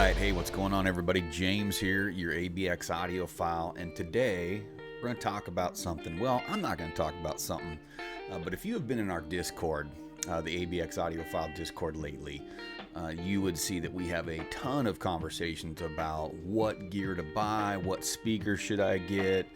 right, hey, what's going on, everybody? James here, your ABX audiophile, and today we're going to talk about something. Well, I'm not going to talk about something, but if you have been in our Discord, the ABX audiophile Discord lately, you would see that we have a ton of conversations about what gear to buy, what speaker should I get,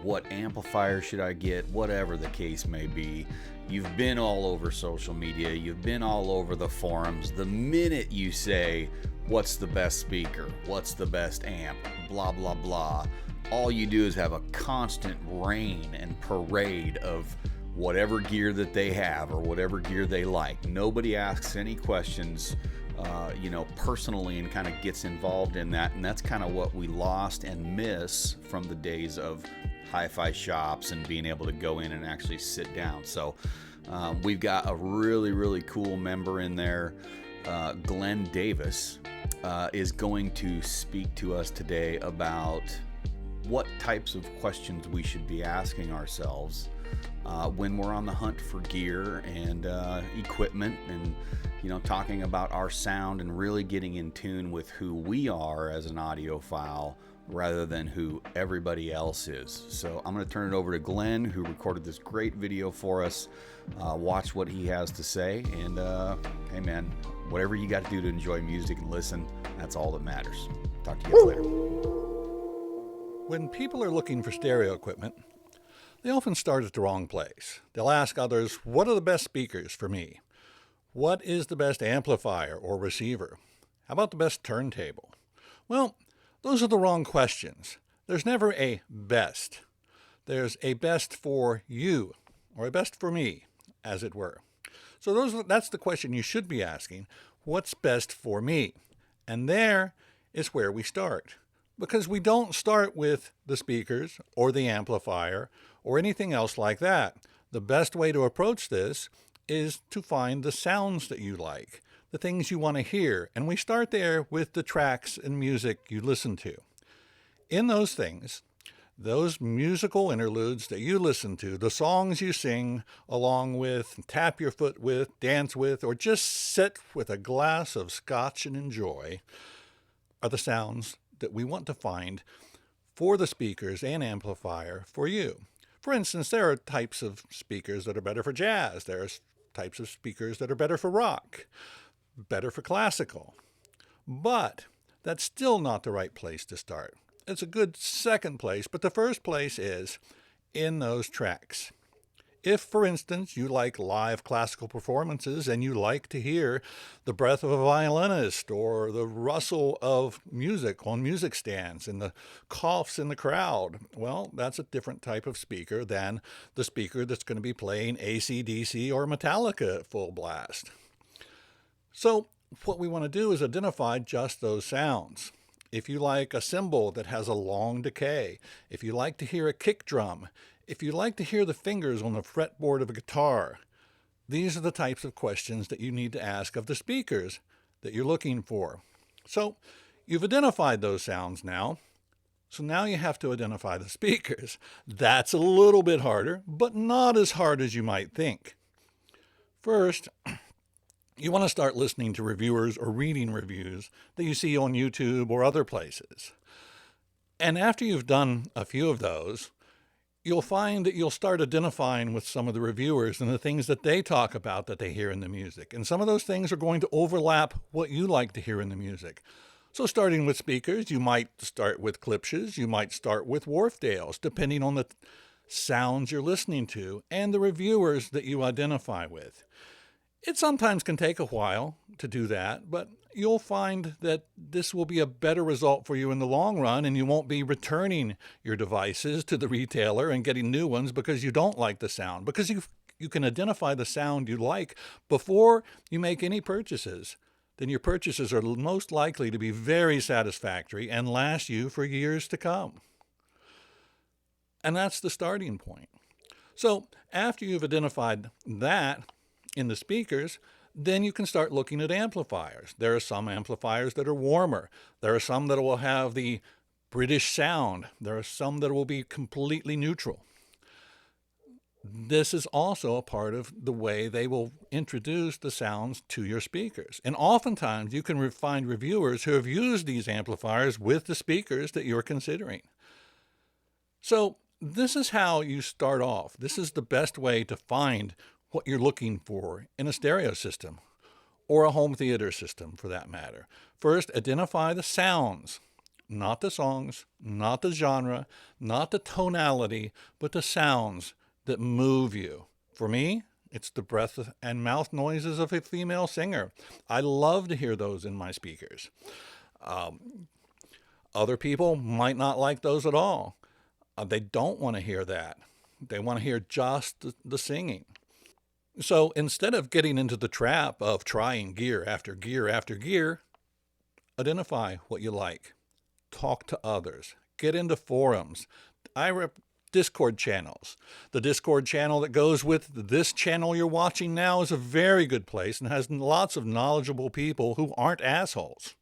what amplifier should I get, whatever the case may be. You've been all over social media, you've been all over the forums. The minute you say, what's the best speaker, what's the best amp, blah, blah, blah, all you do is have a constant rain and parade of whatever gear that they have or whatever gear they like. Nobody asks any questions, personally, and kind of gets involved in that. And that's kind of what we lost and miss from the days of hi-fi shops and being able to go in and actually sit down. So we've got a really, really cool member in there. Glenn Davis is going to speak to us today about what types of questions we should be asking ourselves when we're on the hunt for gear and equipment, and talking about our sound and really getting in tune with who we are as an audiophile rather than who everybody else is. So I'm going to turn it over to Glenn, who recorded this great video for us. Watch what he has to say, and hey man, whatever you got to do to enjoy music and listen, that's all that matters. Talk to you guys later. When people are looking for stereo equipment, they often start at the wrong place. They'll ask others, what are the best speakers for me? What is the best amplifier or receiver? How about the best turntable? Well, those are the wrong questions. There's never a best. There's a best for you, or a best for me, as it were. So that's the question you should be asking. What's best for me? And there is where we start. Because we don't start with the speakers or the amplifier or anything else like that. The best way to approach this is to find the sounds that you like, the things you want to hear. And we start there with the tracks and music you listen to. In those things, those musical interludes that you listen to, the songs you sing along with, tap your foot with, dance with, or just sit with a glass of scotch and enjoy, are the sounds that we want to find for the speakers and amplifier for you. For instance, there are types of speakers that are better for jazz. There are types of speakers that are better for rock, better for classical. But that's still not the right place to start. It's a good second place, but the first place is in those tracks. If, for instance, you like live classical performances and you like to hear the breath of a violinist or the rustle of music on music stands and the coughs in the crowd, well, that's a different type of speaker than the speaker that's going to be playing AC/DC or Metallica at full blast. So what we want to do is identify just those sounds. If you like a cymbal that has a long decay, if you like to hear a kick drum, if you like to hear the fingers on the fretboard of a guitar, these are the types of questions that you need to ask of the speakers that you're looking for. So you've identified those sounds now. So now you have to identify the speakers. That's a little bit harder, but not as hard as you might think. First, you want to start listening to reviewers or reading reviews that you see on YouTube or other places. And after you've done a few of those, you'll find that you'll start identifying with some of the reviewers and the things that they talk about that they hear in the music. And some of those things are going to overlap what you like to hear in the music. So starting with speakers, you might start with Klipsch's, you might start with Wharfdales, depending on the sounds you're listening to and the reviewers that you identify with. It sometimes can take a while to do that, but you'll find that this will be a better result for you in the long run, and you won't be returning your devices to the retailer and getting new ones because you don't like the sound, because you can identify the sound you like before you make any purchases. Then your purchases are most likely to be very satisfactory and last you for years to come. And that's the starting point. So after you've identified that in the speakers, then you can start looking at amplifiers. There are some amplifiers that are warmer. There are some that will have the British sound. There are some that will be completely neutral. This is also a part of the way they will introduce the sounds to your speakers. And oftentimes you can find reviewers who have used these amplifiers with the speakers that you're considering. So this is how you start off. This is the best way to find what you're looking for in a stereo system, or a home theater system for that matter. First, identify the sounds, not the songs, not the genre, not the tonality, but the sounds that move you. For me, it's the breath and mouth noises of a female singer. I love to hear those in my speakers. Other people might not like those at all. They don't want to hear that. They want to hear just the singing. So instead of getting into the trap of trying gear after gear after gear, identify what you like. Talk to others. Get into forums. Discord channels. The Discord channel that goes with this channel you're watching now is a very good place and has lots of knowledgeable people who aren't assholes.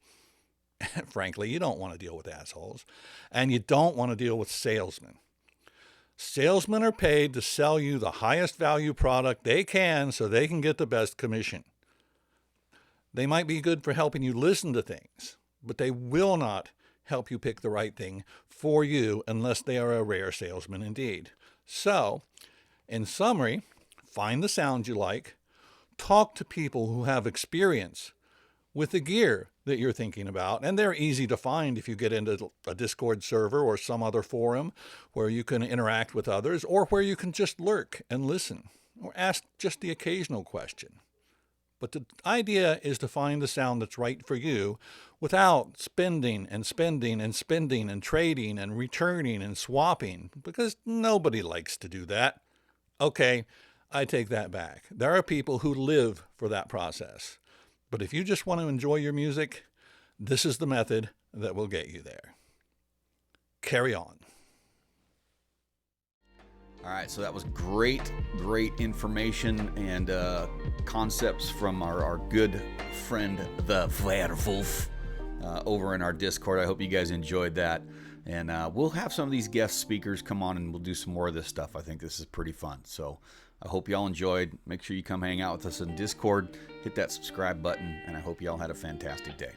Frankly, you don't want to deal with assholes, and you don't want to deal with salesmen. Salesmen are paid to sell you the highest value product they can so they can get the best commission. They might be good for helping you listen to things, but they will not help you pick the right thing for you unless they are a rare salesman indeed. So, in summary, find the sounds you like, talk to people who have experience with the gear that you're thinking about, and they're easy to find if you get into a Discord server or some other forum where you can interact with others, or where you can just lurk and listen or ask just the occasional question. But the idea is to find the sound that's right for you without spending and spending and spending and trading and returning and swapping, because nobody likes to do that. Okay, I take that back. There are people who live for that process. But if you just want to enjoy your music, this is the method that will get you there. Carry on. All right, so that was great information and concepts from our good friend, the VereVolf, over in our Discord. I hope you guys enjoyed that. And we'll have some of these guest speakers come on and we'll do some more of this stuff. I think this is pretty fun. So I hope y'all enjoyed. Make sure you come hang out with us in Discord. Hit that subscribe button, and I hope y'all had a fantastic day.